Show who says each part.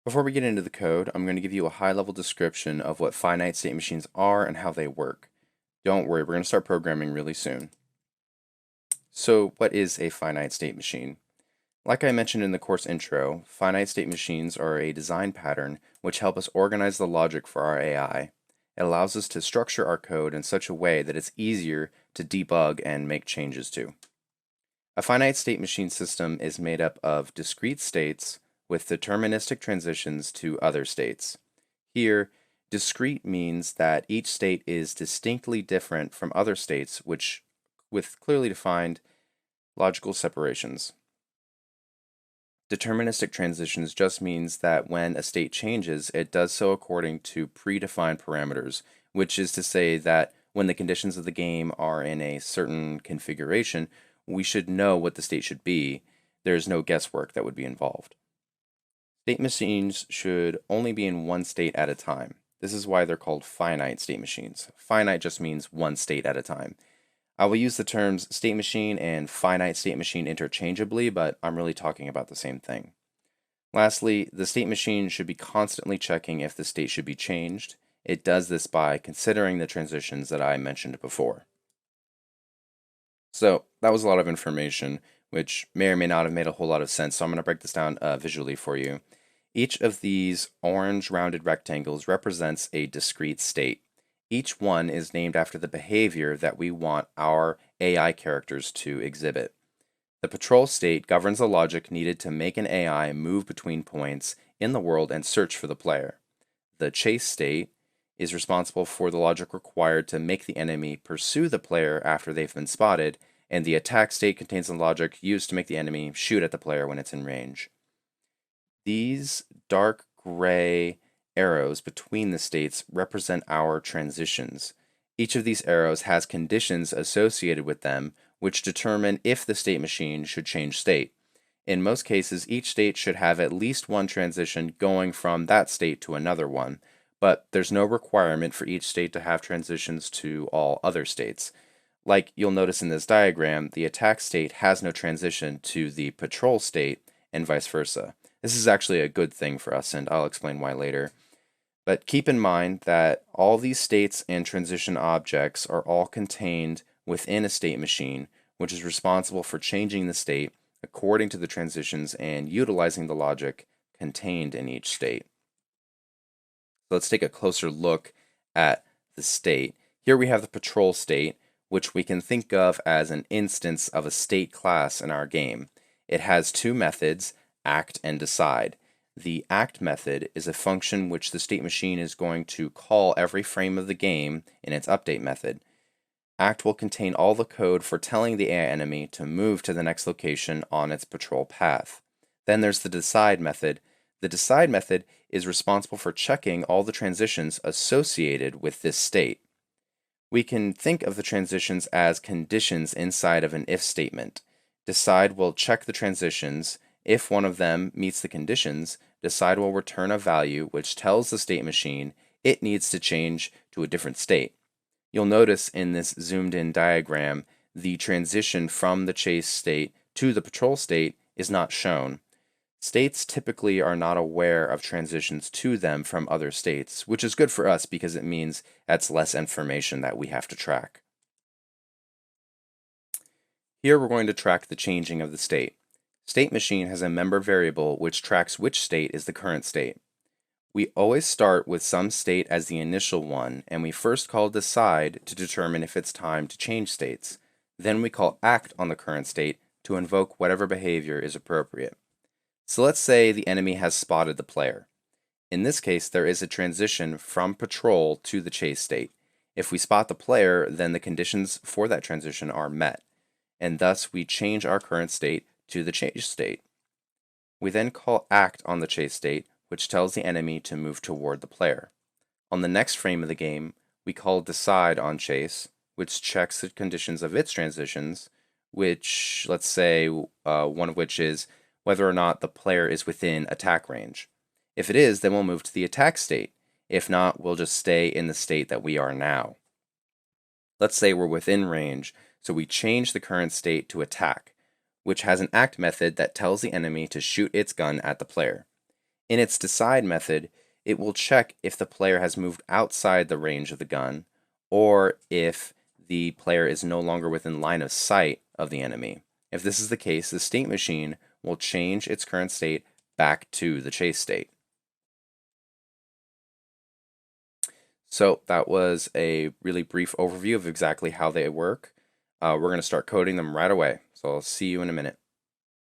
Speaker 1: Before we get into the code, I'm going to give you a high-level description of what finite state machines are and how they work. Don't worry, we're going to start programming really soon. So, what is a finite state machine? Like I mentioned in the course intro, finite state machines are a design pattern which help us organize the logic for our AI. It allows us to structure our code in such a way that it's easier to debug and make changes to. A finite state machine system is made up of discrete states with deterministic transitions to other states. Here, discrete means that each state is distinctly different from other states, which with clearly defined logical separations. Deterministic transitions just means that when a state changes, it does so according to predefined parameters, which is to say that when the conditions of the game are in a certain configuration, we should know what the state should be. There's no guesswork that would be involved. State machines should only be in one state at a time. This is why they're called finite state machines. Finite just means one state at a time. I will use the terms state machine and finite state machine interchangeably, but I'm really talking about the same thing. Lastly, the state machine should be constantly checking if the state should be changed. It does this by considering the transitions that I mentioned before. So that was a lot of information, which may or may not have made a whole lot of sense, so I'm going to break this down visually for you. Each of these orange rounded rectangles represents a discrete state. Each one is named after the behavior that we want our AI characters to exhibit. The patrol state governs the logic needed to make an AI move between points in the world and search for the player. The chase state is responsible for the logic required to make the enemy pursue the player after they've been spotted, and the attack state contains the logic used to make the enemy shoot at the player when it's in range. These dark gray arrows between the states represent our transitions. Each of these arrows has conditions associated with them which determine if the state machine should change state. In most cases, each state should have at least one transition going from that state to another one, but there's no requirement for each state to have transitions to all other states. Like you'll notice in this diagram, the attack state has no transition to the patrol state and vice versa. This is actually a good thing for us, and I'll explain why later. But keep in mind that all these states and transition objects are all contained within a state machine, which is responsible for changing the state according to the transitions and utilizing the logic contained in each state. So let's take a closer look at the state. Here we have the patrol state, which we can think of as an instance of a state class in our game. It has two methods, act and decide. The act method is a function which the state machine is going to call every frame of the game in its update method. Act will contain all the code for telling the AI enemy to move to the next location on its patrol path. Then there's the decide method. The decide method is responsible for checking all the transitions associated with this state. We can think of the transitions as conditions inside of an if statement. Decide will check the transitions. If one of them meets the conditions, decide will return a value which tells the state machine it needs to change to a different state. You'll notice in this zoomed in diagram, the transition from the chase state to the patrol state is not shown. States typically are not aware of transitions to them from other states, which is good for us because it means that's less information that we have to track. Here we're going to track the changing of the state. State machine has a member variable which tracks which state is the current state. We always start with some state as the initial one, and we first call decide to determine if it's time to change states. Then we call act on the current state to invoke whatever behavior is appropriate. So let's say the enemy has spotted the player. In this case, there is a transition from patrol to the chase state. If we spot the player, then the conditions for that transition are met, and thus we change our current state to the chase state. We then call act on the chase state, which tells the enemy to move toward the player. On the next frame of the game, we call decide on chase, which checks the conditions of its transitions, which, let's say, one of which is whether or not the player is within attack range. If it is, then we'll move to the attack state. If not, we'll just stay in the state that we are now. Let's say we're within range, so we change the current state to attack, which has an act method that tells the enemy to shoot its gun at the player. In its decide method, it will check if the player has moved outside the range of the gun or if the player is no longer within line of sight of the enemy. If this is the case, the state machine will change its current state back to the chase state. So that was a really brief overview of exactly how they work. We're going to start coding them right away. So I'll see you in a minute.